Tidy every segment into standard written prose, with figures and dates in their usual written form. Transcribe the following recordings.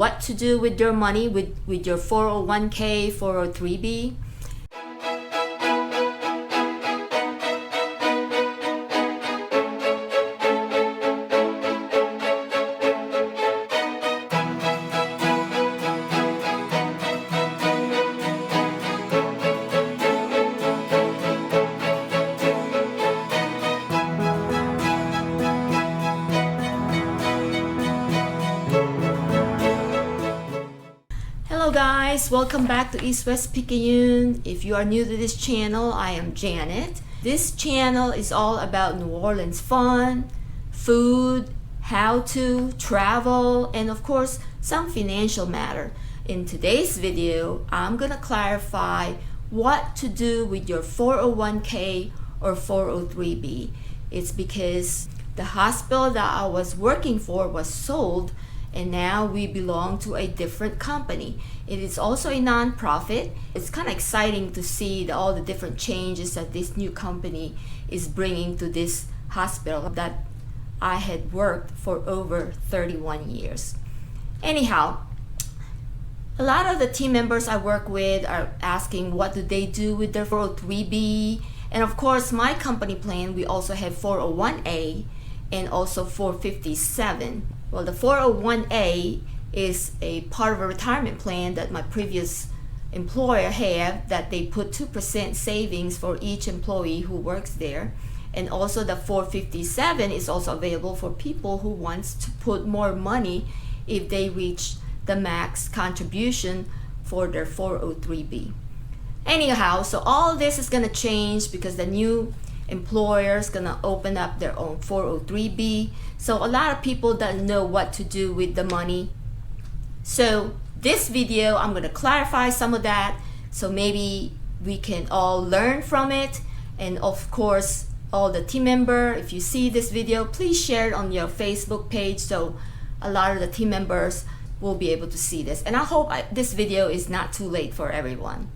what to do with your money, with your 401k, 403b. Hello guys, welcome back to East West Picayune. If you are new to this channel, I am Janet. This channel is all about New Orleans fun, food, how to travel, and of course some financial matter. In today's video, I'm gonna clarify what to do with your 401k or 403b. It's because the hospital that I was working for was sold, and now we belong to a different company. It is also a non-profit. It's kind of exciting to see all the different changes that this new company is bringing to this hospital that I had worked for over 31 years. Anyhow, a lot of the team members I work with are asking what do they do with their 403b, and of course my company plan, we also have 401a and also 457. Well, the 401a is a part of a retirement plan that my previous employer had, that they put 2% savings for each employee who works there. And also the 457 is also available for people who wants to put more money if they reach the max contribution for their 403b. Anyhow, so all this is going to change because the new employer is going to open up their own 403b. So a lot of people don't know what to do with the money. So this video, I'm going to clarify some of that, so maybe we can all learn from it. And of course, all the team member, if you see this video, please share it on your Facebook page so a lot of the team members will be able to see this. And I hope this video is not too late for everyone.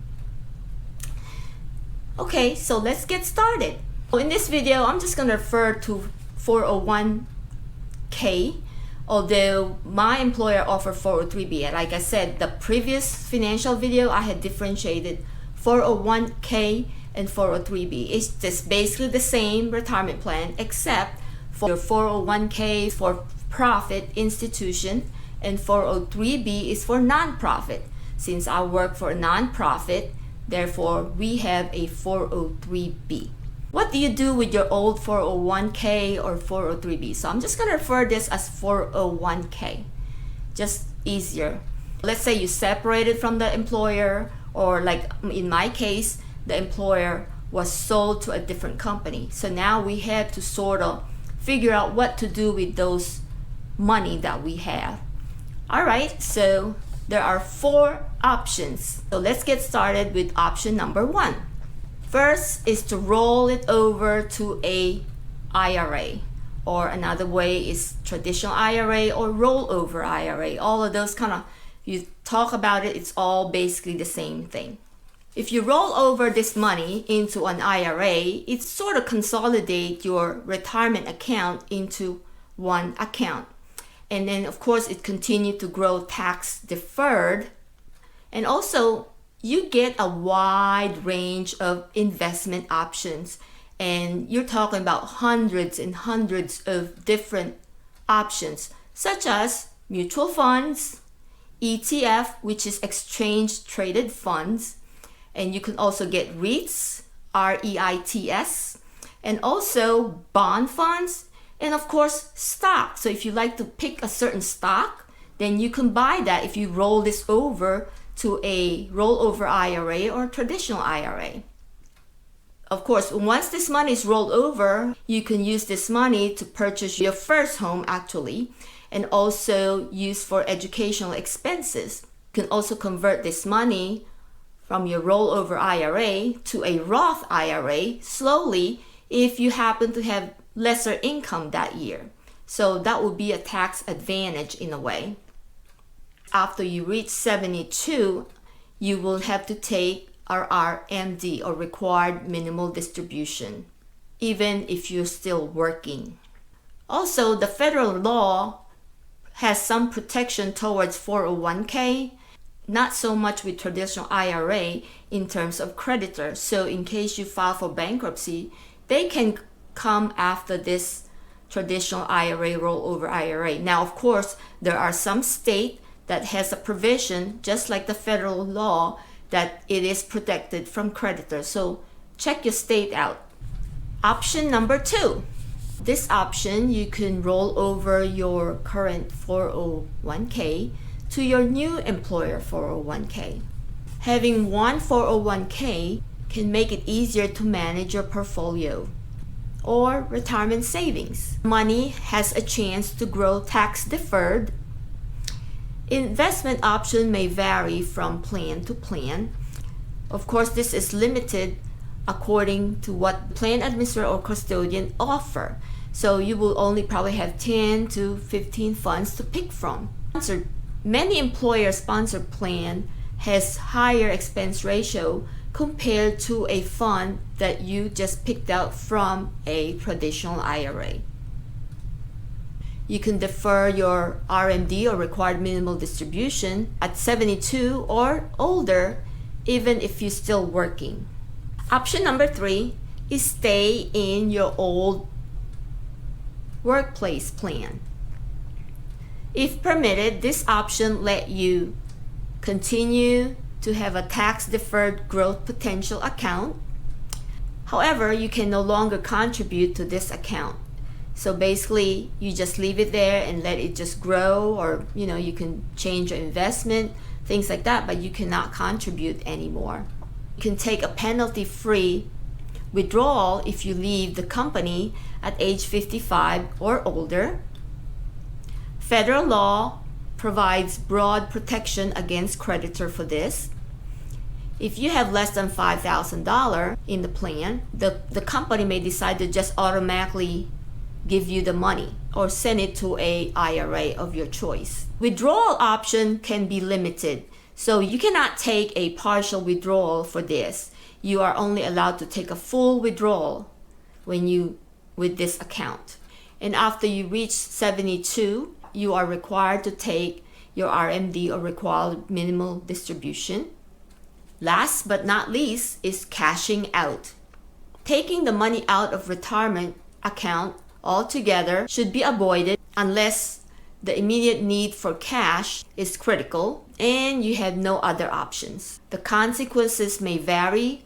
Okay, so let's get started. In this video, I'm just going to refer to 401k, although my employer offered 403b. And like I said, the previous financial video, I had differentiated 401k and 403b. It's just basically the same retirement plan, except for your 401k for profit institution and 403b is for nonprofit. Since I work for a nonprofit, therefore we have a 403b. What do you do with your old 401k or 403b? So I'm just going to refer this as 401k, just easier. Let's say you separated from the employer, or like in my case, the employer was sold to a different company. So now we have to sort of figure out what to do with those money that we have. All right, so there are 4 options. So let's get started with option number 1. First is to roll it over to a IRA, or another way is traditional IRA or rollover IRA. All of those kind of, you talk about it, it's all basically the same thing. If you roll over this money into an IRA, it sort of consolidates your retirement account into one account. And then of course it continues to grow tax deferred. And also you get a wide range of investment options, and you're talking about hundreds and hundreds of different options, such as mutual funds, ETF, which is exchange traded funds, and you can also get REITs, REITs, and also bond funds, and of course stock. So if you like to pick a certain stock, then you can buy that if you roll this over to a rollover IRA or traditional IRA. Of course, once this money is rolled over, you can use this money to purchase your first home actually, and also use for educational expenses. You can also convert this money from your rollover IRA to a Roth IRA slowly if you happen to have lesser income that year. So that would be a tax advantage in a way. After you reach 72, you will have to take RRMD, or required minimal distribution, even if you're still working. Also, the federal law has some protection towards 401k, not so much with traditional IRA in terms of creditor. So in case you file for bankruptcy, they can come after this traditional IRA, rollover IRA. Now, of course, there are some states that has a provision, just like the federal law, that it is protected from creditors. So check your state out. Option number 2. This option, you can roll over your current 401k to your new employer 401k. Having one 401k can make it easier to manage your portfolio or retirement savings. Money has a chance to grow tax deferred. Investment option may vary from plan to plan. Of course, this is limited according to what plan administrator or custodian offer. So you will only probably have 10 to 15 funds to pick from. Many employer-sponsored plan has higher expense ratio compared to a fund that you just picked out from a traditional IRA. You can defer your RMD or required minimal distribution at 72 or older, even if you're still working. Option number 3 is stay in your old workplace plan. If permitted, this option let you continue to have a tax-deferred growth potential account. However, you can no longer contribute to this account. So basically, you just leave it there and let it just grow, or you can change your investment, things like that, but you cannot contribute anymore. You can take a penalty-free withdrawal if you leave the company at age 55 or older. Federal law provides broad protection against creditor for this. If you have less than $5,000 in the plan, the company may decide to just automatically give you the money or send it to a IRA of your choice. Withdrawal option can be limited, so you cannot take a partial withdrawal for this. You are only allowed to take a full withdrawal with this account. And after you reach 72, you are required to take your RMD or required minimal distribution. Last but not least is cashing out. Taking the money out of retirement account altogether should be avoided unless the immediate need for cash is critical and you have no other options. The consequences may vary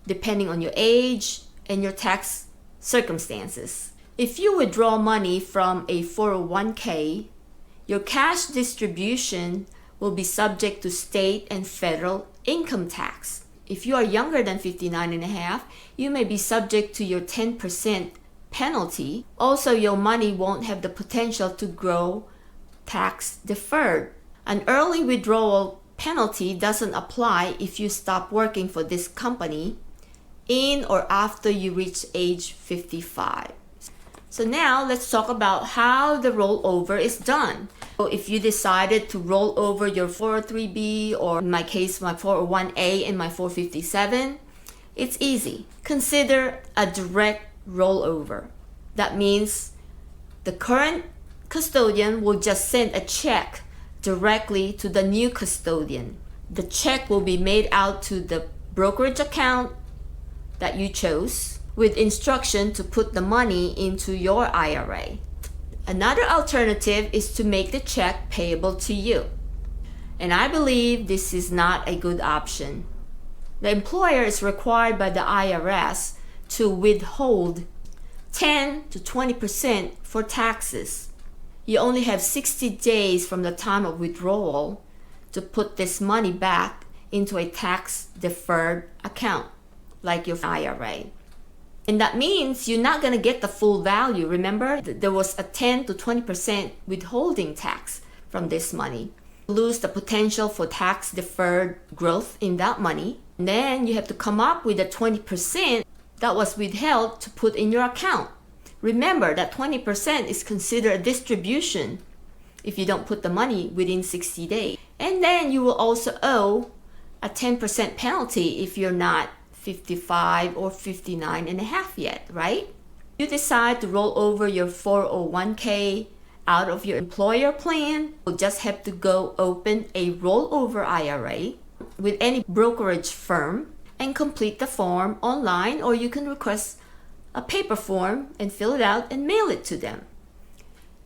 depending on your age and your tax circumstances. If you withdraw money from a 401k, your cash distribution will be subject to state and federal income tax. If you are younger than 59 and a half, you may be subject to your 10% penalty. Also, your money won't have the potential to grow tax deferred. An early withdrawal penalty doesn't apply if you stop working for this company in or after you reach age 55. So now let's talk about how the rollover is done. So if you decided to roll over your 403b, or in my case, my 401a and my 457, it's easy. Consider a direct rollover. That means the current custodian will just send a check directly to the new custodian. The check will be made out to the brokerage account that you chose, with instruction to put the money into your IRA. Another alternative is to make the check payable to you. And I believe this is not a good option. The employer is required by the IRS to withhold 10 to 20% for taxes. You only have 60 days from the time of withdrawal to put this money back into a tax-deferred account, like your IRA. And that means you're not going to get the full value. Remember, there was a 10 to 20% withholding tax from this money. You lose the potential for tax-deferred growth in that money. And then you have to come up with the 20% that was withheld to put in your account. Remember that 20% is considered a distribution if you don't put the money within 60 days. And then you will also owe a 10% penalty if you're not 55 or 59 and a half yet, right? You decide to roll over your 401k out of your employer plan. You'll just have to go open a rollover IRA with any brokerage firm and complete the form online, or you can request a paper form and fill it out and mail it to them.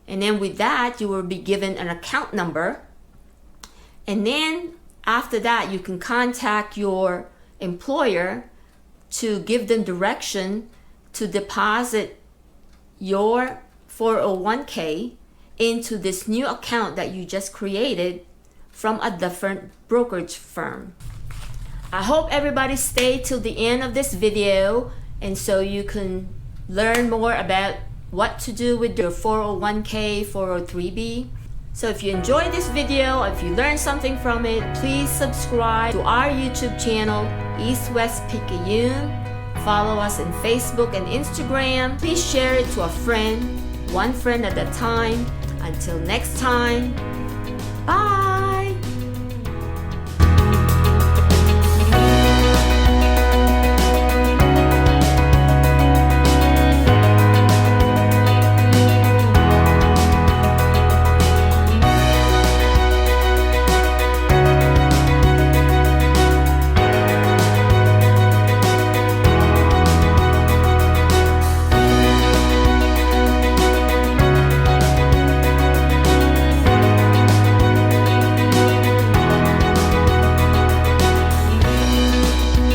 And then with that, you will be given an account number. And then after that, you can contact your employer to give them direction to deposit your 401k into this new account that you just created from a different brokerage firm. I hope everybody stayed till the end of this video, and so you can learn more about what to do with your 401k, 403b. So if you enjoyed this video, if you learned something from it, please subscribe to our YouTube channel, East West Picayune. Follow us on Facebook and Instagram. Please share it to a friend, one friend at a time. Until next time, bye!